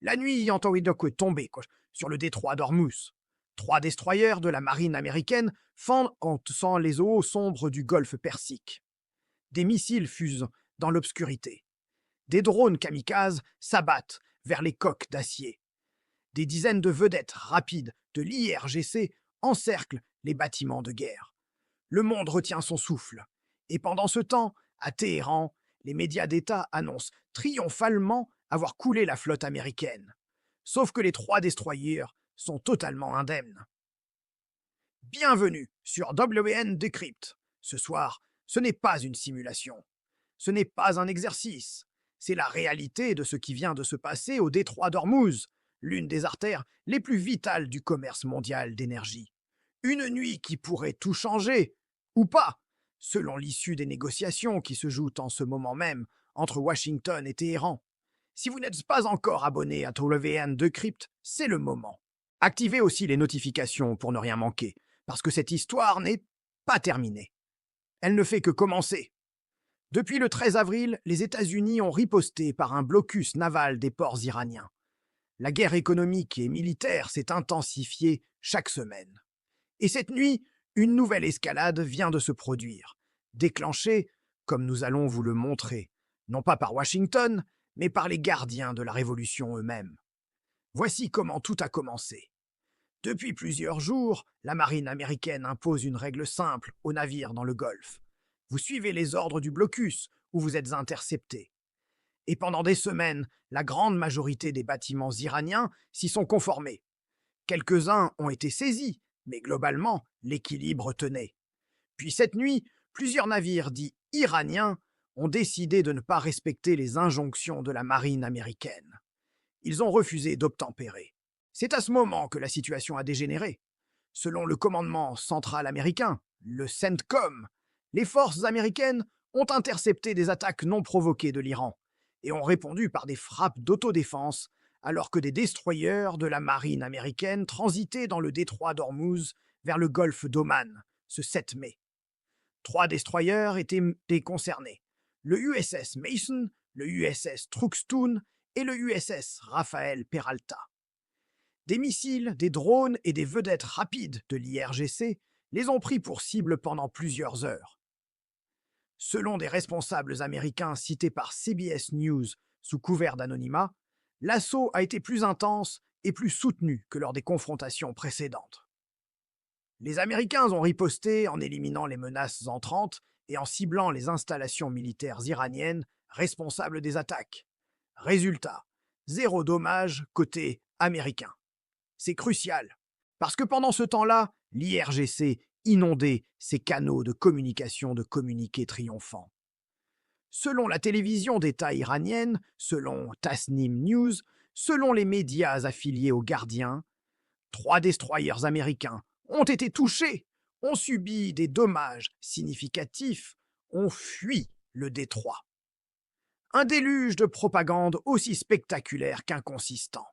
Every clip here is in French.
La nuit ayant donc tombé sur le détroit d'Ormuz. 3 destroyers de la marine américaine fendent en sang les eaux sombres du golfe Persique. Des missiles fusent dans l'obscurité. Des drones kamikazes s'abattent vers les coques d'acier. Des dizaines de vedettes rapides de l'IRGC encerclent les bâtiments de guerre. Le monde retient son souffle. Et pendant ce temps, à Téhéran, les médias d'État annoncent triomphalement avoir coulé la flotte américaine. Sauf que les 3 destroyers sont totalement indemnes. Bienvenue sur WN Decrypt. Ce soir, ce n'est pas une simulation. Ce n'est pas un exercice. C'est la réalité de ce qui vient de se passer au détroit d'Ormuz, l'une des artères les plus vitales du commerce mondial d'énergie. Une nuit qui pourrait tout changer, ou pas, selon l'issue des négociations qui se jouent en ce moment même entre Washington et Téhéran. Si vous n'êtes pas encore abonné à WN Decrypt, c'est le moment. Activez aussi les notifications pour ne rien manquer, parce que cette histoire n'est pas terminée. Elle ne fait que commencer. Depuis le 13 avril, les États-Unis ont riposté par un blocus naval des ports iraniens. La guerre économique et militaire s'est intensifiée chaque semaine. Et cette nuit, une nouvelle escalade vient de se produire, déclenchée, comme nous allons vous le montrer, non pas par Washington, mais par les gardiens de la révolution eux-mêmes. Voici comment tout a commencé. Depuis plusieurs jours, la marine américaine impose une règle simple aux navires dans le Golfe. Vous suivez les ordres du blocus ou vous êtes intercepté. Et pendant des semaines, la grande majorité des bâtiments iraniens s'y sont conformés. Quelques-uns ont été saisis, mais globalement, l'équilibre tenait. Puis cette nuit, plusieurs navires dits iraniens ont décidé de ne pas respecter les injonctions de la marine américaine. Ils ont refusé d'obtempérer. C'est à ce moment que la situation a dégénéré. Selon le commandement central américain, le CENTCOM, les forces américaines ont intercepté des attaques non provoquées de l'Iran et ont répondu par des frappes d'autodéfense alors que des destroyers de la marine américaine transitaient dans le détroit d'Ormuz vers le golfe d'Oman ce 7 mai. 3 destroyers étaient concernés, le USS Mason, le USS Truxtun et le USS Rafael Peralta. Des missiles, des drones et des vedettes rapides de l'IRGC les ont pris pour cible pendant plusieurs heures. Selon des responsables américains cités par CBS News sous couvert d'anonymat, l'assaut a été plus intense et plus soutenu que lors des confrontations précédentes. Les Américains ont riposté en éliminant les menaces entrantes et en ciblant les installations militaires iraniennes responsables des attaques. Résultat, 0 dommage côté américain. C'est crucial, parce que pendant ce temps-là, l'IRGC inondait ses canaux de communication de communiqués triomphants. Selon la télévision d'État iranienne, selon Tasnim News, selon les médias affiliés aux gardiens, 3 destroyers américains ont été touchés, ont subi des dommages significatifs, ont fui le détroit. Un déluge de propagande aussi spectaculaire qu'inconsistant.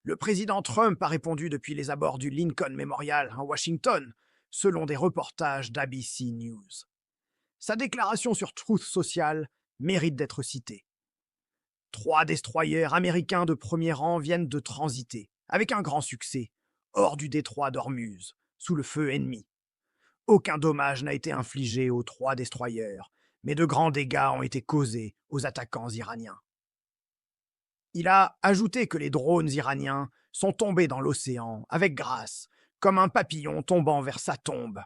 Le président Trump a répondu depuis les abords du Lincoln Memorial à Washington, selon des reportages d'ABC News. Sa déclaration sur Truth Social mérite d'être citée. 3 destroyers américains de premier rang viennent de transiter, avec un grand succès, hors du détroit d'Ormuz, sous le feu ennemi. Aucun dommage n'a été infligé aux 3 destroyers, mais de grands dégâts ont été causés aux attaquants iraniens. Il a ajouté que les drones iraniens sont tombés dans l'océan avec grâce, comme un papillon tombant vers sa tombe.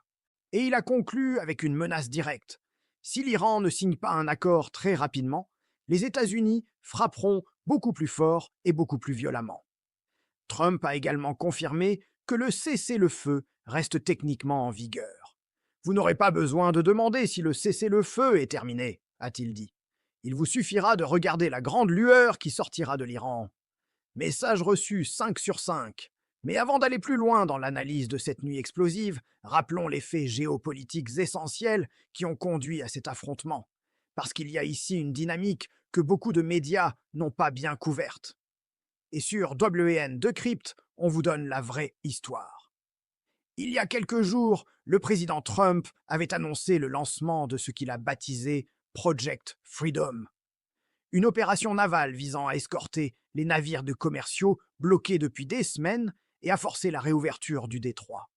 Et il a conclu avec une menace directe. Si l'Iran ne signe pas un accord très rapidement, les États-Unis frapperont beaucoup plus fort et beaucoup plus violemment. Trump a également confirmé que le cessez-le-feu reste techniquement en vigueur. Vous n'aurez pas besoin de demander si le cessez-le-feu est terminé, a-t-il dit. Il vous suffira de regarder la grande lueur qui sortira de l'Iran. Message reçu 5 sur 5. Mais avant d'aller plus loin dans l'analyse de cette nuit explosive, rappelons les faits géopolitiques essentiels qui ont conduit à cet affrontement. Parce qu'il y a ici une dynamique que beaucoup de médias n'ont pas bien couverte. Et sur WN Decrypt, on vous donne la vraie histoire. Il y a quelques jours, le président Trump avait annoncé le lancement de ce qu'il a baptisé Project Freedom, une opération navale visant à escorter les navires de commerciaux bloqués depuis des semaines et à forcer la réouverture du détroit.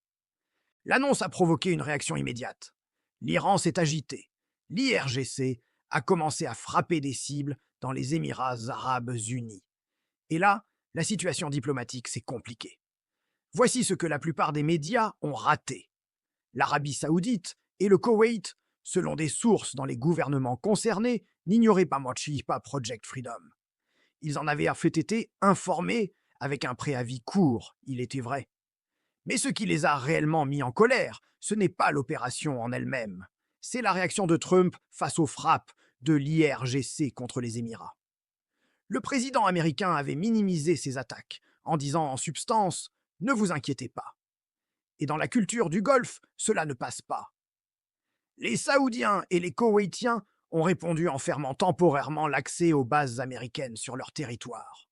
L'annonce a provoqué une réaction immédiate. L'Iran s'est agité. L'IRGC a commencé à frapper des cibles dans les Émirats arabes unis. Et là, la situation diplomatique s'est compliquée. Voici ce que la plupart des médias ont raté. L'Arabie saoudite et le Koweït, selon des sources dans les gouvernements concernés, n'ignoraient pas Project Freedom. Ils en avaient fait été informés avec un préavis court, il était vrai. Mais ce qui les a réellement mis en colère, ce n'est pas l'opération en elle-même, c'est la réaction de Trump face aux frappes de l'IRGC contre les Émirats. Le président américain avait minimisé ces attaques, en disant en substance « Ne vous inquiétez pas ». Et dans la culture du Golfe, cela ne passe pas. Les Saoudiens et les Koweïtiens ont répondu en fermant temporairement l'accès aux bases américaines sur leur territoire.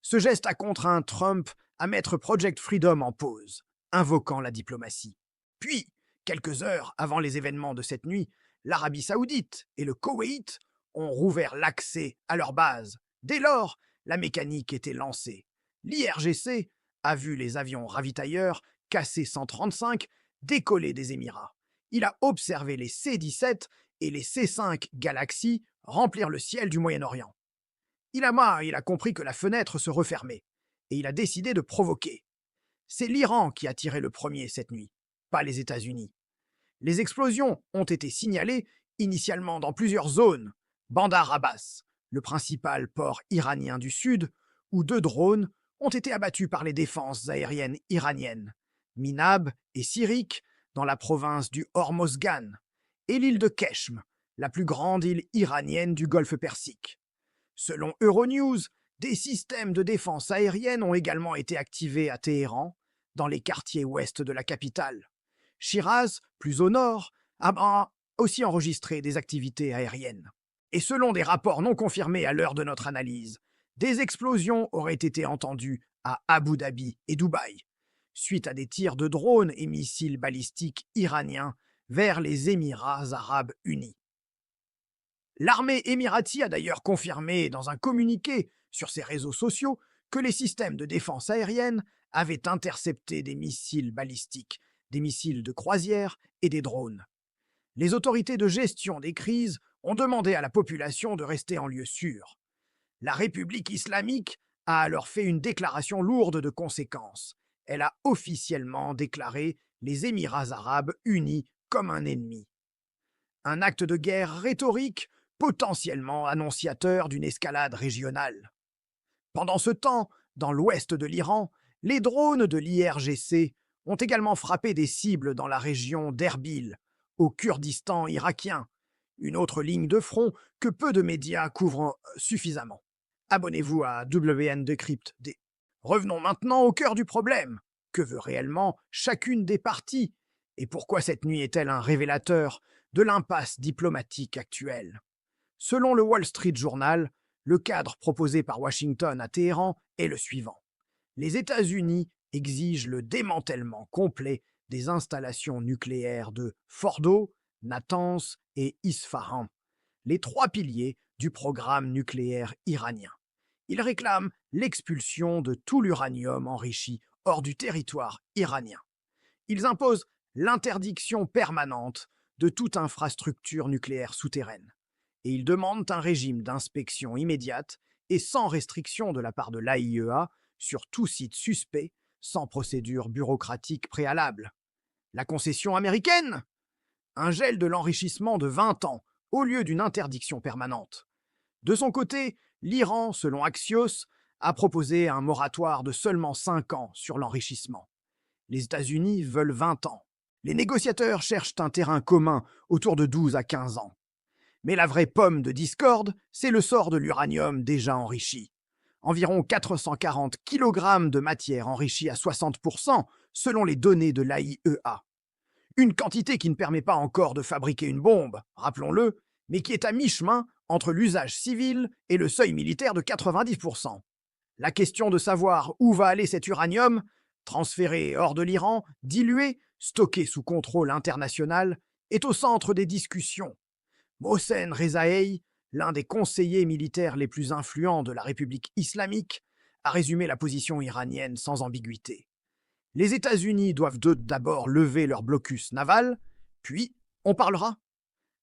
Ce geste a contraint Trump à mettre Project Freedom en pause, invoquant la diplomatie. Puis, quelques heures avant les événements de cette nuit, l'Arabie saoudite et le Koweït ont rouvert l'accès à leur base. Dès lors, la mécanique était lancée. L'IRGC a vu les avions ravitailleurs KC-135 décoller des Émirats. Il a observé les C-17 et les C-5 Galaxy remplir le ciel du Moyen-Orient. Il a compris que la fenêtre se refermait, et il a décidé de provoquer. C'est l'Iran qui a tiré le premier cette nuit, pas les États-Unis. Les explosions ont été signalées initialement dans plusieurs zones. Bandar Abbas, le principal port iranien du sud, où 2 drones ont été abattus par les défenses aériennes iraniennes. Minab et Sirik, dans la province du Hormozgan, et l'île de Keshm, la plus grande île iranienne du Golfe Persique. Selon Euronews, des systèmes de défense aérienne ont également été activés à Téhéran, dans les quartiers ouest de la capitale. Shiraz, plus au nord, a aussi enregistré des activités aériennes. Et selon des rapports non confirmés à l'heure de notre analyse, des explosions auraient été entendues à Abu Dhabi et Dubaï, suite à des tirs de drones et missiles balistiques iraniens vers les Émirats arabes unis. L'armée émirati a d'ailleurs confirmé dans un communiqué sur ses réseaux sociaux que les systèmes de défense aérienne avaient intercepté des missiles balistiques, des missiles de croisière et des drones. Les autorités de gestion des crises ont demandé à la population de rester en lieu sûr. La République islamique a alors fait une déclaration lourde de conséquences. Elle a officiellement déclaré les Émirats arabes unis comme un ennemi. Un acte de guerre rhétorique potentiellement annonciateur d'une escalade régionale. Pendant ce temps, dans l'ouest de l'Iran, les drones de l'IRGC ont également frappé des cibles dans la région d'Erbil, au Kurdistan irakien, une autre ligne de front que peu de médias couvrent suffisamment. Abonnez-vous à WN Decrypt D. Revenons maintenant au cœur du problème. Que veut réellement chacune des parties? Et pourquoi cette nuit est-elle un révélateur de l'impasse diplomatique actuelle? Selon le Wall Street Journal, le cadre proposé par Washington à Téhéran est le suivant. Les États-Unis exigent le démantèlement complet des installations nucléaires de Fordo, Natanz et Isfahan, les 3 piliers du programme nucléaire iranien. Ils réclament l'expulsion de tout l'uranium enrichi hors du territoire iranien. Ils imposent l'interdiction permanente de toute infrastructure nucléaire souterraine. Et ils demandent un régime d'inspection immédiate et sans restriction de la part de l'AIEA sur tout site suspect, sans procédure bureaucratique préalable. La concession américaine? Un gel de l'enrichissement de 20 ans, au lieu d'une interdiction permanente. De son côté, l'Iran, selon Axios, a proposé un moratoire de seulement 5 ans sur l'enrichissement. Les États-Unis veulent 20 ans. Les négociateurs cherchent un terrain commun autour de 12 à 15 ans. Mais la vraie pomme de discorde, c'est le sort de l'uranium déjà enrichi. Environ 440 kg de matière enrichie à 60% selon les données de l'AIEA. Une quantité qui ne permet pas encore de fabriquer une bombe, rappelons-le, mais qui est à mi-chemin entre l'usage civil et le seuil militaire de 90%. La question de savoir où va aller cet uranium, transféré hors de l'Iran, dilué, stocké sous contrôle international, est au centre des discussions. Mohsen Rezaei, l'un des conseillers militaires les plus influents de la République islamique, a résumé la position iranienne sans ambiguïté. Les États-Unis doivent d'abord lever leur blocus naval, puis on parlera.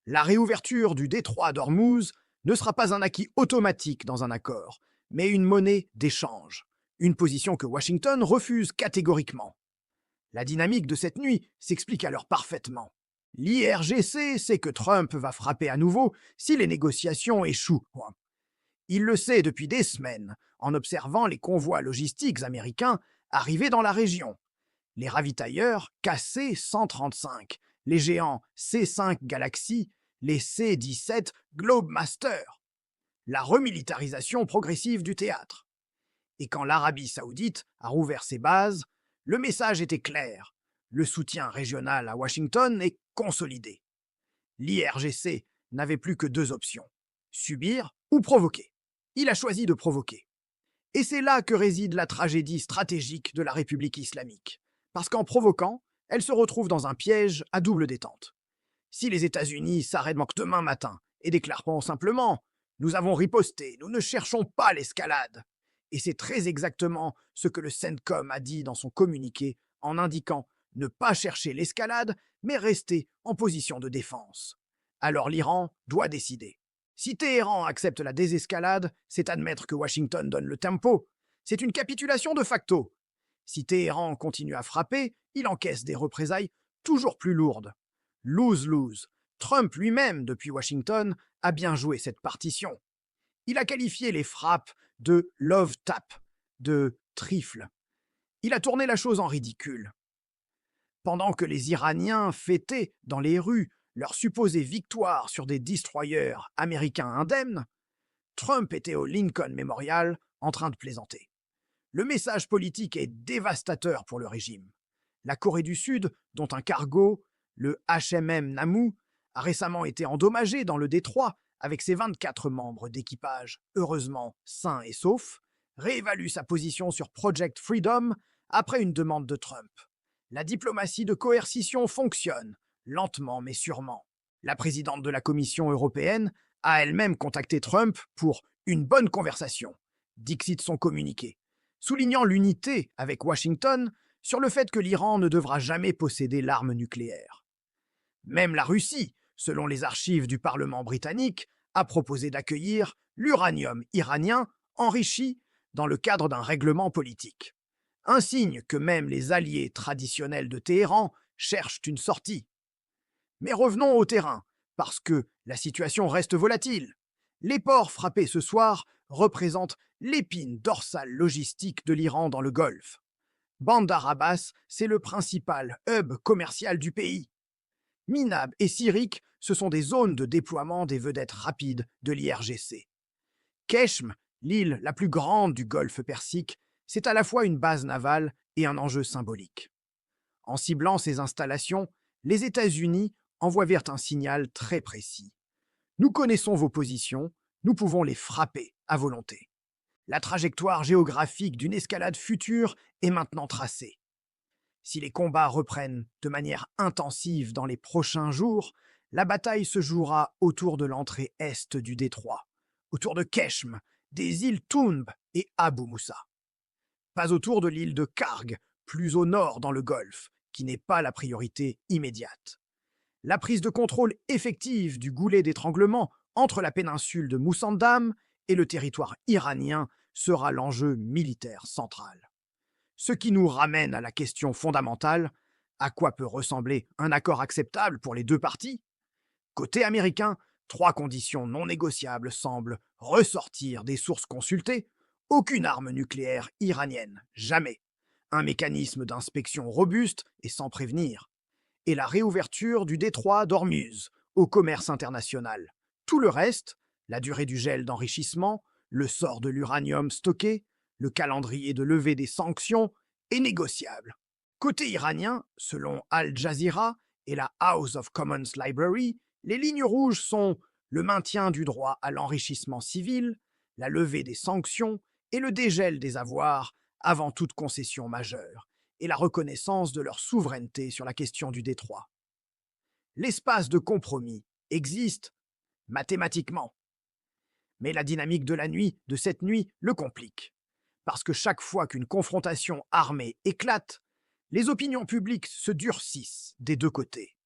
La réouverture du détroit d'Ormuz ne sera pas un acquis automatique dans un accord, mais une monnaie d'échange, une position que Washington refuse catégoriquement. La dynamique de cette nuit s'explique alors parfaitement. L'IRGC sait que Trump va frapper à nouveau si les négociations échouent. Il le sait depuis des semaines, en observant les convois logistiques américains arriver dans la région. Les ravitailleurs KC-135, les géants C-5 Galaxy, les C-17 Globemaster. La remilitarisation progressive du théâtre. Et quand l'Arabie saoudite a rouvert ses bases, le message était clair. Le soutien régional à Washington est consolidé. L'IRGC n'avait plus que deux options, subir ou provoquer. Il a choisi de provoquer. Et c'est là que réside la tragédie stratégique de la République islamique. Parce qu'en provoquant, elle se retrouve dans un piège à double détente. Si les États-Unis s'arrêtent demain matin et déclarent simplement « Nous avons riposté, nous ne cherchons pas l'escalade », et c'est très exactement ce que le CENTCOM a dit dans son communiqué en indiquant ne pas chercher l'escalade, mais rester en position de défense. Alors l'Iran doit décider. Si Téhéran accepte la désescalade, c'est admettre que Washington donne le tempo. C'est une capitulation de facto. Si Téhéran continue à frapper, il encaisse des représailles toujours plus lourdes. Lose-lose. Trump lui-même, depuis Washington, a bien joué cette partition. Il a qualifié les frappes de love tap, de trifle. Il a tourné la chose en ridicule. Pendant que les Iraniens fêtaient dans les rues leur supposée victoire sur des destroyers américains indemnes, Trump était au Lincoln Memorial en train de plaisanter. Le message politique est dévastateur pour le régime. La Corée du Sud, dont un cargo, le HMM Namu, a récemment été endommagé dans le détroit avec ses 24 membres d'équipage, heureusement sains et saufs, réévalue sa position sur Project Freedom après une demande de Trump. La diplomatie de coercition fonctionne, lentement mais sûrement. La présidente de la Commission européenne a elle-même contacté Trump pour une bonne conversation, dixit son communiqué, soulignant l'unité avec Washington sur le fait que l'Iran ne devra jamais posséder l'arme nucléaire. Même la Russie, selon les archives du Parlement britannique, a proposé d'accueillir l'uranium iranien enrichi dans le cadre d'un règlement politique. Un signe que même les alliés traditionnels de Téhéran cherchent une sortie. Mais revenons au terrain, parce que la situation reste volatile. Les ports frappés ce soir représentent l'épine dorsale logistique de l'Iran dans le Golfe. Bandar Abbas, c'est le principal hub commercial du pays. Minab et Sirik, ce sont des zones de déploiement des vedettes rapides de l'IRGC. Keshm, l'île la plus grande du Golfe Persique, c'est à la fois une base navale et un enjeu symbolique. En ciblant ces installations, les États-Unis envoient un signal très précis. Nous connaissons vos positions, nous pouvons les frapper à volonté. La trajectoire géographique d'une escalade future est maintenant tracée. Si les combats reprennent de manière intensive dans les prochains jours, la bataille se jouera autour de l'entrée est du détroit, autour de Keshm, des îles Tounb et Abu Moussa. Pas autour de l'île de Karg, plus au nord dans le Golfe, qui n'est pas la priorité immédiate. La prise de contrôle effective du goulet d'étranglement entre la péninsule de Moussandam et le territoire iranien sera l'enjeu militaire central. Ce qui nous ramène à la question fondamentale, à quoi peut ressembler un accord acceptable pour les deux parties? Côté américain, 3 conditions non négociables semblent ressortir des sources consultées. Aucune arme nucléaire iranienne, jamais. Un mécanisme d'inspection robuste et sans prévenir. Et la réouverture du détroit d'Ormuz au commerce international. Tout le reste, la durée du gel d'enrichissement, le sort de l'uranium stocké, le calendrier de levée des sanctions, est négociable. Côté iranien, selon Al Jazeera et la House of Commons Library, les lignes rouges sont le maintien du droit à l'enrichissement civil, la levée des sanctions et le dégel des avoirs avant toute concession majeure, et la reconnaissance de leur souveraineté sur la question du détroit. L'espace de compromis existe mathématiquement. Mais la dynamique de cette nuit, le complique. Parce que chaque fois qu'une confrontation armée éclate, les opinions publiques se durcissent des deux côtés.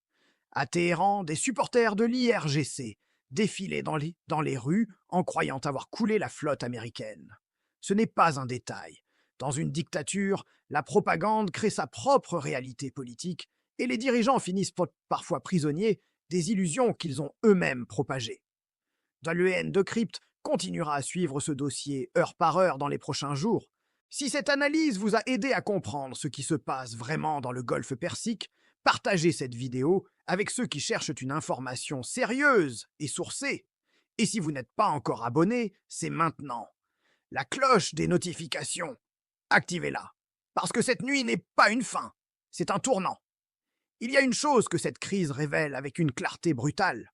À Téhéran, des supporters de l'IRGC défilaient dans les rues en croyant avoir coulé la flotte américaine. Ce n'est pas un détail. Dans une dictature, la propagande crée sa propre réalité politique et les dirigeants finissent parfois prisonniers des illusions qu'ils ont eux-mêmes propagées. WN Decrypt continuera à suivre ce dossier heure par heure dans les prochains jours. Si cette analyse vous a aidé à comprendre ce qui se passe vraiment dans le Golfe Persique, partagez cette vidéo avec ceux qui cherchent une information sérieuse et sourcée. Et si vous n'êtes pas encore abonné, c'est maintenant. La cloche des notifications, activez-la. Parce que cette nuit n'est pas une fin, c'est un tournant. Il y a une chose que cette crise révèle avec une clarté brutale.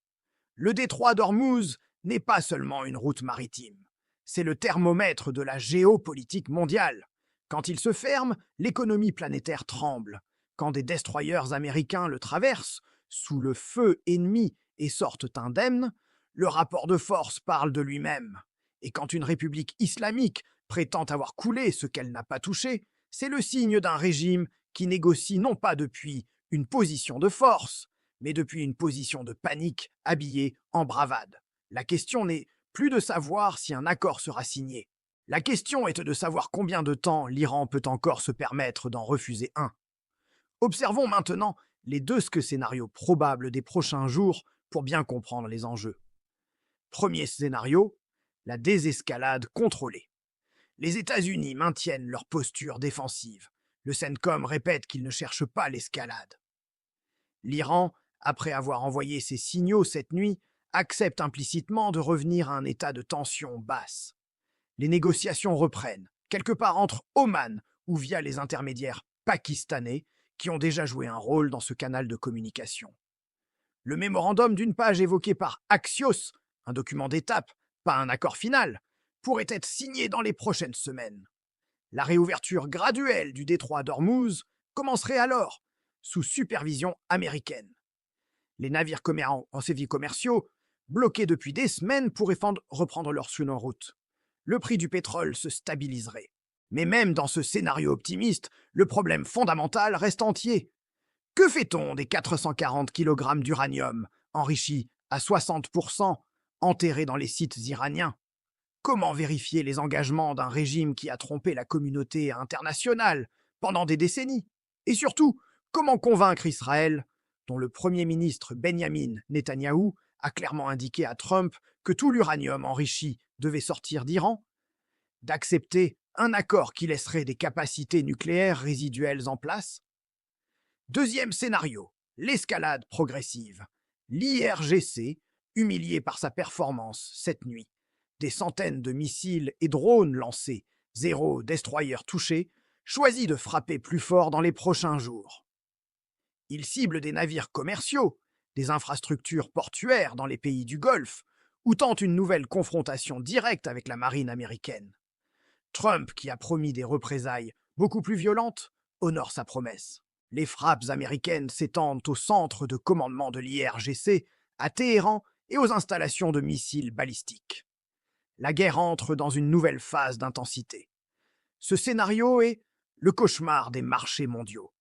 Le détroit d'Ormuz n'est pas seulement une route maritime. C'est le thermomètre de la géopolitique mondiale. Quand il se ferme, l'économie planétaire tremble. Quand des destroyers américains le traversent, sous le feu ennemi et sortent indemnes, le rapport de force parle de lui-même. Et quand une république islamique prétend avoir coulé ce qu'elle n'a pas touché, c'est le signe d'un régime qui négocie non pas depuis une position de force, mais depuis une position de panique habillée en bravade. La question n'est plus de savoir si un accord sera signé. La question est de savoir combien de temps l'Iran peut encore se permettre d'en refuser un. Observons maintenant les deux scénarios probables des prochains jours pour bien comprendre les enjeux. Premier scénario, la désescalade contrôlée. Les États-Unis maintiennent leur posture défensive. Le CENTCOM répète qu'ils ne cherchent pas l'escalade. L'Iran, après avoir envoyé ses signaux cette nuit, accepte implicitement de revenir à un état de tension basse. Les négociations reprennent, quelque part entre Oman ou via les intermédiaires pakistanais qui ont déjà joué un rôle dans ce canal de communication. Le mémorandum d'une page évoqué par Axios, un document d'étape, pas un accord final, pourrait être signé dans les prochaines semaines. La réouverture graduelle du détroit d'Ormuz commencerait alors, sous supervision américaine. Les navires commerciaux, bloqués depuis des semaines, pourraient reprendre leur route. Le prix du pétrole se stabiliserait. Mais même dans ce scénario optimiste, le problème fondamental reste entier. Que fait-on des 440 kg d'uranium, enrichi à 60%, enterrés dans les sites iraniens? Comment vérifier les engagements d'un régime qui a trompé la communauté internationale pendant des décennies? Et surtout, comment convaincre Israël, dont le Premier ministre Benjamin Netanyahou a clairement indiqué à Trump que tout l'uranium enrichi devait sortir d'Iran, d'accepter un accord qui laisserait des capacités nucléaires résiduelles en place? Deuxième scénario, l'escalade progressive. L'IRGC, humilié par sa performance cette nuit, des centaines de missiles et drones lancés, 0 destroyer touché, choisit de frapper plus fort dans les prochains jours. Il cible des navires commerciaux, des infrastructures portuaires dans les pays du Golfe, ou tente une nouvelle confrontation directe avec la marine américaine. Trump, qui a promis des représailles beaucoup plus violentes, honore sa promesse. Les frappes américaines s'étendent au centre de commandement de l'IRGC, à Téhéran et aux installations de missiles balistiques. La guerre entre dans une nouvelle phase d'intensité. Ce scénario est le cauchemar des marchés mondiaux.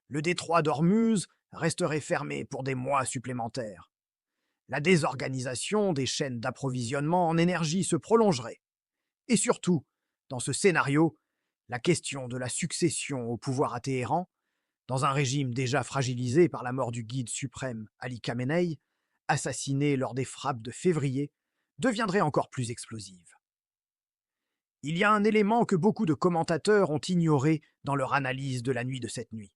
Le détroit d'Ormuz resterait fermé pour des mois supplémentaires. La désorganisation des chaînes d'approvisionnement en énergie se prolongerait. Et surtout, dans ce scénario, la question de la succession au pouvoir à Téhéran, dans un régime déjà fragilisé par la mort du guide suprême Ali Khamenei, assassiné lors des frappes de février, deviendrait encore plus explosive. Il y a un élément que beaucoup de commentateurs ont ignoré dans leur analyse de la nuit de cette nuit.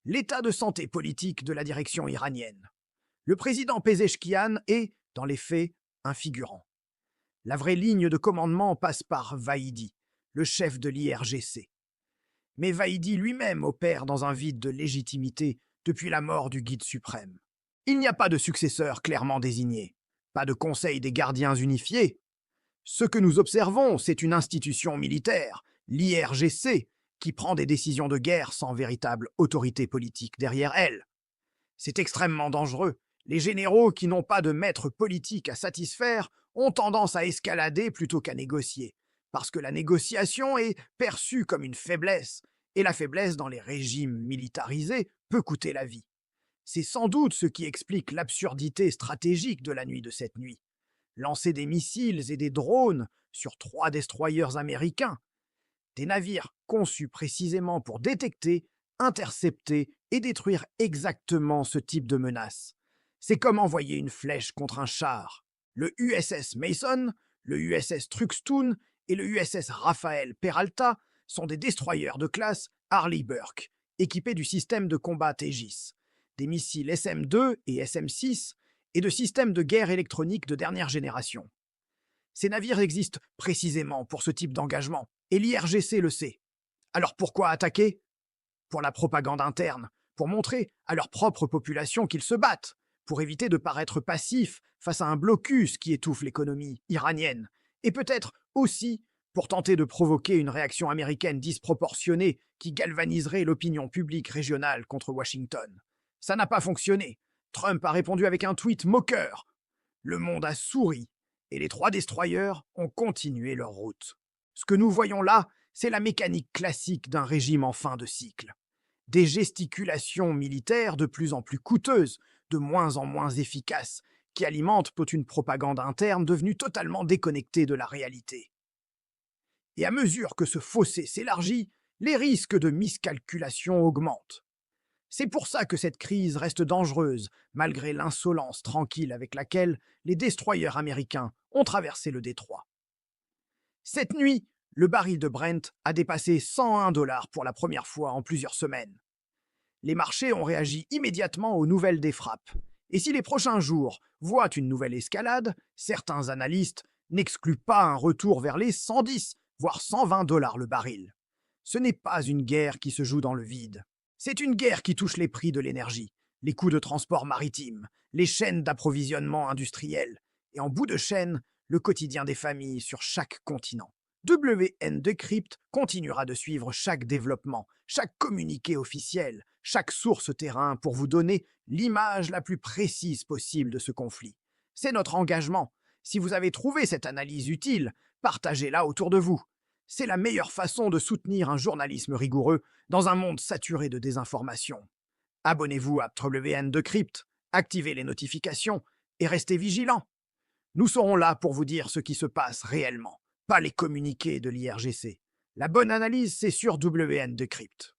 L'état de santé politique de la direction iranienne. Le président Pezeshkian est, dans les faits, un figurant. La vraie ligne de commandement passe par Vahidi, le chef de l'IRGC. Mais Vahidi lui-même opère dans un vide de légitimité depuis la mort du guide suprême. Il n'y a pas de successeur clairement désigné, pas de conseil des gardiens unifiés. Ce que nous observons, c'est une institution militaire, l'IRGC, qui prend des décisions de guerre sans véritable autorité politique derrière elle. C'est extrêmement dangereux. Les généraux qui n'ont pas de maître politique à satisfaire ont tendance à escalader plutôt qu'à négocier, parce que la négociation est perçue comme une faiblesse, et la faiblesse dans les régimes militarisés peut coûter la vie. C'est sans doute ce qui explique l'absurdité stratégique de la nuit de cette nuit. Lancer des missiles et des drones sur 3 destroyers américains, des navires conçus précisément pour détecter, intercepter et détruire exactement ce type de menace. C'est comme envoyer une flèche contre un char. Le USS Mason, le USS Truxtun et le USS Rafael Peralta sont des destroyers de classe Harley Burke, équipés du système de combat Aegis, des missiles SM-2 et SM-6 et de systèmes de guerre électronique de dernière génération. Ces navires existent précisément pour ce type d'engagement, et l'IRGC le sait. Alors pourquoi attaquer? Pour la propagande interne, pour montrer à leur propre population qu'ils se battent, pour éviter de paraître passifs face à un blocus qui étouffe l'économie iranienne, et peut-être aussi pour tenter de provoquer une réaction américaine disproportionnée qui galvaniserait l'opinion publique régionale contre Washington. Ça n'a pas fonctionné. Trump a répondu avec un tweet moqueur. Le monde a souri, et les 3 destroyers ont continué leur route. Ce que nous voyons là, c'est la mécanique classique d'un régime en fin de cycle. Des gesticulations militaires de plus en plus coûteuses, de moins en moins efficaces, qui alimentent une propagande interne devenue totalement déconnectée de la réalité. Et à mesure que ce fossé s'élargit, les risques de miscalculation augmentent. C'est pour ça que cette crise reste dangereuse, malgré l'insolence tranquille avec laquelle les destroyers américains ont traversé le détroit. Cette nuit, le baril de Brent a dépassé 101 $ pour la première fois en plusieurs semaines. Les marchés ont réagi immédiatement aux nouvelles des frappes. Et si les prochains jours voient une nouvelle escalade, certains analystes n'excluent pas un retour vers les 110, voire 120 $ le baril. Ce n'est pas une guerre qui se joue dans le vide. C'est une guerre qui touche les prix de l'énergie, les coûts de transport maritime, les chaînes d'approvisionnement industriel, et en bout de chaîne, le quotidien des familles sur chaque continent. WN Decrypt continuera de suivre chaque développement, chaque communiqué officiel, chaque source terrain pour vous donner l'image la plus précise possible de ce conflit. C'est notre engagement. Si vous avez trouvé cette analyse utile, partagez-la autour de vous. C'est la meilleure façon de soutenir un journalisme rigoureux dans un monde saturé de désinformation. Abonnez-vous à WN Decrypt, activez les notifications et restez vigilants. Nous serons là pour vous dire ce qui se passe réellement, pas les communiqués de l'IRGC. La bonne analyse, c'est sur WN Decrypt.